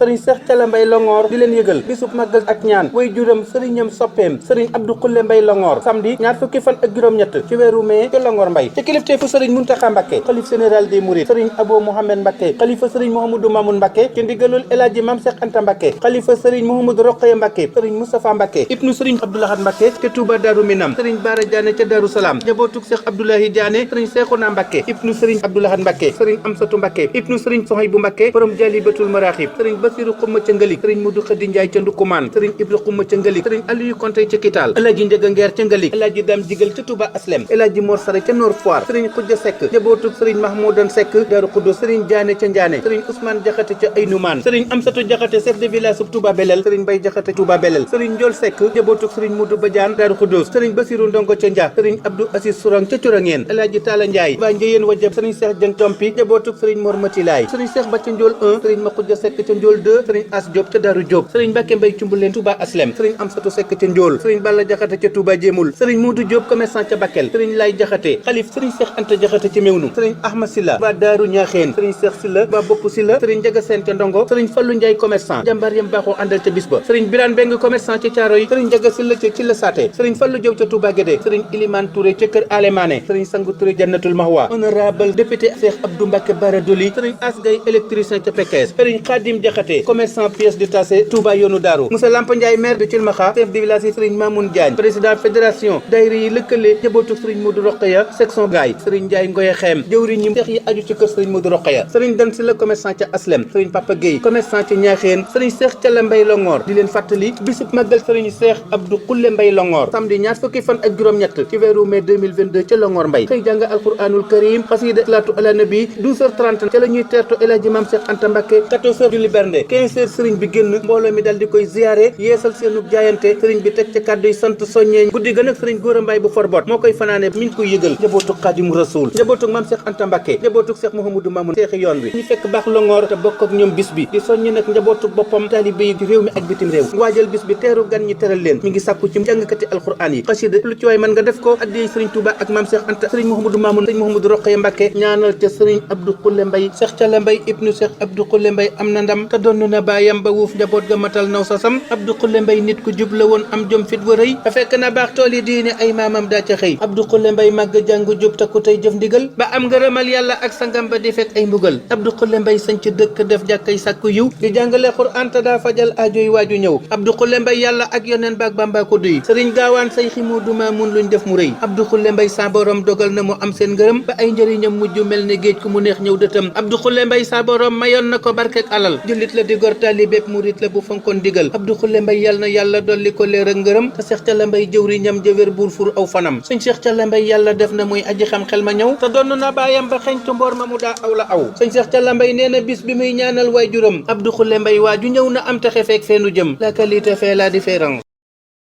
sëriñ Cheikh Thiala Mbaye Longhor di leen yëgal bisub màggal ak ñaan way juram sëriñam soppeem sëriñ Abdou Khoule Mbaye Longhor samedi ñaar fukki fan ak juróom-ñett ci weeru mai ca Longhor Mbaye ci kilifteefu sëriñ Mountakha Mbacké xalif général des Mourides sëriñ Abo Mohamed Mbacké xalifa sëriñ Mouhamadou Mamoun Mbacké ci ndigalul El Hadji Mame Cheikh Anta Mbacké xalifa sëriñ Mouhamadou Rokhaya Mbacké sëriñ Moustapha Mbacké ibnu sëriñ Abdou Lahad Mbacké ca Touba Darou Minam sëriñ Bara Diané ca Darou Salam jabootug Cheikh Abdoulahi Diané sëriñ Cheikhouna Mbacké ibnu sëriñ Abdou Lahad Mbacké sëriñ Amsatou Mbacké ibnu sëriñ Sohaybou Mbacké borom Jalibatul Marakhib sëriñ Bassirou Xuma ca Ngalik sëriñ Modou Khady Ndiaye ca Ndukumaan sëriñ Ibra Xuma ca Ngalik sëriñ Aliou Konté ca Kital El Hadji Ndiaga Nguer ca Ngalik El Hadji Dame Digal ca Touba Aslem El Hadji Mor Sare ca Nord Foire sëriñ Khoudia Seck jabootug sëriñ Mahmoudan Seck Darou Khoudoss sëriñ Diané ca Ndiané sëriñ Ousmane Diakhaté ca Aynoumane sëriñ Amsatou Diakhaté chef de village sub Touba Belel sëriñ Mbaye Diakhaté Touba Belel sëriñ Ndiol Seck jabootug sëriñ Modou Badiane Darou Khoudoss sëriñ Bassirou Ndongo ca Ndia sëriñ Abdou Assis Sourang ca Curangeen El Hadji Talla Ndiaye waa Njeyeen Wajab sëriñ Cheikh Dieng Tompi jabootug sëriñ Mor Matilaay sëriñ Cheikh Ba ca Ndiol 1 sëriñ Makhoudia Seck ca Ndiol 2 sëriñ As Diop ca Darou Diop sëriñ Mbacké Mbaye Cumbuleen Touba Aslem sëriñ Amsatou Seck ca Ndiol sëriñ Balla Diakhaté ca Touba Jéemul sëriñ Modou Diop commerçant ca Bakel sëriñ Lay Diakhaté xalif sëriñ Cheikh Anta Diakhaté ca Mewnu sëriñ Ahmad Silla waa Daaru Ñaaxeen sëriñ Cheikh Silla waa Bopp Silla sëriñ Ndiaga Sène ca Ndongo sëriñ Fallou Ndiaye commerçant jàmbaar yam baaxoo àndal ca bis ba sëriñ Birane Beng commerçant ca Thiaroye sëriñ Ndiaga Silla ca Cilla Saté sëriñ Fallou Diop ca Touba Guédé sëriñ Ilimane Touré ca Kër Alemane sëriñ Sangu Touré Jannatul Mahwa honorable député Cheikh Abdou Mbacké Bara Doli sëriñ Asgay électricien ca Pekes sëriñ Khadim Diakhaté commerçant pièces détachées Touba yoonu Daaru Moussa Lampa Ndiaye maire de Thilmakha chef de village yi sëriñ Mamoun Diagne président fédération daayira yi lëkkale jabootu sëriñ Modou Rokhaya section gaay sëriñ Ndiaye Ngoye Xem jëwriñ ñi seex yi aju ci kër sëriñ Modou Rokhaya sëriñ Dan Silla commerçant ca Aslem sëriñ Papa Gueye commerçant ca Ñaaxeen sëriñ Cheikh Thiala Mbaye Longhor di leen fàttali bisub màggal sëriñ Cheikh Abdou Khoule Mbaye Longhor samedi ñaar fukki fan ak juróom-ñett ci weeru mai 2022 ca Longhor Mbaye xëy jàng alquranul karim xasida salaatu ala nabi 12h30 ca la ñuy teertu El Hadji Mame Cheikh Anta Mbacké 14h julli bernde 15h sëriñ bi génn mbooloo mi dal di koy ziyaare yeesal seenub jaayante sëriñ bi teg ca kàddu yi sant soññee guddi gën ak sëriñ Góora Mbaye bu Forbot moo koy fanaane mi ngi koy yëgal njabootu Xaadimu Rasuul njabootu Mame Cheikh Anta Mbacké njabootu Cheikh Mouhamadou Mamoun seexi yoon wi ñu fekk baax Longhor te bokk ak ñoom bis bi di soññi nag njabootu boppam taalibe yi ci réew mi ak bitim réew waajal bis bi teeru gan ñi teral leen mi ngi sàkku ci jàngkati alquran yi xasida lu ci waay mën nga def ko addiyee sëriñ Touba ak Mame Cheikh Anta sëriñ Mouhamadou Mamoun sëriñ Mouhamadou Rokhaya Mbacké ñaanal ca sëriñ Abdou Khoule Mbaye Cheikh Thiala Mbaye ibnu Cheikh Abdou Khoule Mbaye am na ndam te doon na baayam ba wuuf njaboot ga matal naw sasam Abdou Khoule Mbaye nit ku jub la woon am jom fit wa rëy te fekk na baax tool yi diine ay maamam daa ca xëy Abdou Khoule Mbaye màgg jàng jub takku tey jëf ndigal ba am ngërëmal yàlla ak sangam ba di fekk ay mbugal Abdou Khoule Mbaye sañ ci dëkk def jàkkay sàkku yiw di jàngale Qur'an te daa fajal aajoy waaju ñëw Abdou Khoule Mbaye yàlla ak yoneen baak Bamba ko duy sëriñ gaawaan say ximu duma mun luñ def mu rëy Abdou Khoule Mbaye sa borom dogal na mu am seen ngërëm ba ay njëriñam mujj mel ne géej ku mu neex ñëw dëtam Abdou Khoule Mbaye sa borom mayoon na ko barkek alal jullit la di gor taalibeeb murit la bu fonkoon digal Abdou Khoule Mbaye yàlla na yàlla dolli ko leer ak ngërëm te Cheikh Thiala Mbaye jëwriñam jëwér buur fur aw fanam sëñ Cheikh Thiala Mbaye yàlla def na muy aji xam xel ma ñëw te doon na baayam ba xeñtu mboor ma mu daa aw la aw sëñ Cheikh Thiala Mbaye nee na bis bi muy ñaanal waajuram Abdou Khoule Mbaye waaju ñëw na am taxe feek feenu jëm la qualité fait la différence